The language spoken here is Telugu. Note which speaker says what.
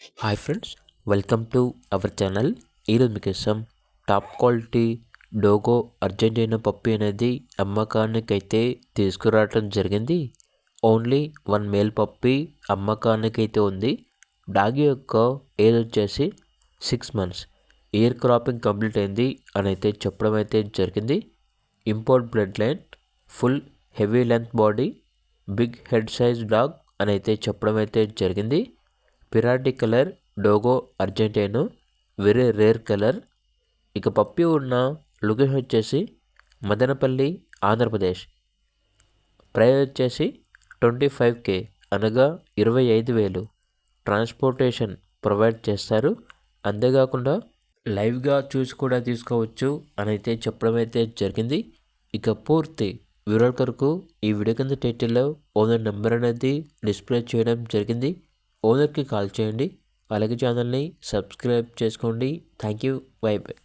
Speaker 1: Hi friends, welcome to our channel. ఈరోజు మీకోసం టాప్ క్వాలిటీ డోగో అర్జెంటీనా పప్పి అనేది అమ్మకానికైతే తీసుకురావటం జరిగింది. ఓన్లీ 1 మేల్ పప్పి అమ్మకానికైతే ఉంది. డాగి యొక్క ఏజ్ వచ్చేసి 6 months. ఇయర్ క్రాపింగ్ కంప్లీట్ అయింది అని అయితే చెప్పడం అయితే జరిగింది. Import blood line, full heavy length body, big head size dog అని అయితే చెప్పడం అయితే జరిగింది. పిరాటి colour Dogo Argentina, very rare colour. ఇక పప్పి ఉన్న లొకేషన్ వచ్చేసి మదనపల్లి, ఆంధ్రప్రదేశ్. ప్రైస్ వచ్చేసి 25K అనగా 25,000 ట్రాన్స్పోర్టేషన్ ప్రొవైడ్ చేస్తారు. అంతేకాకుండా లైవ్గా చూసి కూడా తీసుకోవచ్చు అని అయితే చెప్పడం అయితే జరిగింది. ఇక పూర్తి వివరాల కొరకు ఈ వీడియో కింద టైటిల్లో ఓనర్ నెంబర్ అనేది డిస్ప్లే చేయడం జరిగింది. ఓనర్కి కాల్ చేయండి. అలాగే ఛానల్ని సబ్స్క్రైబ్ చేసుకోండి. Thank you. By by.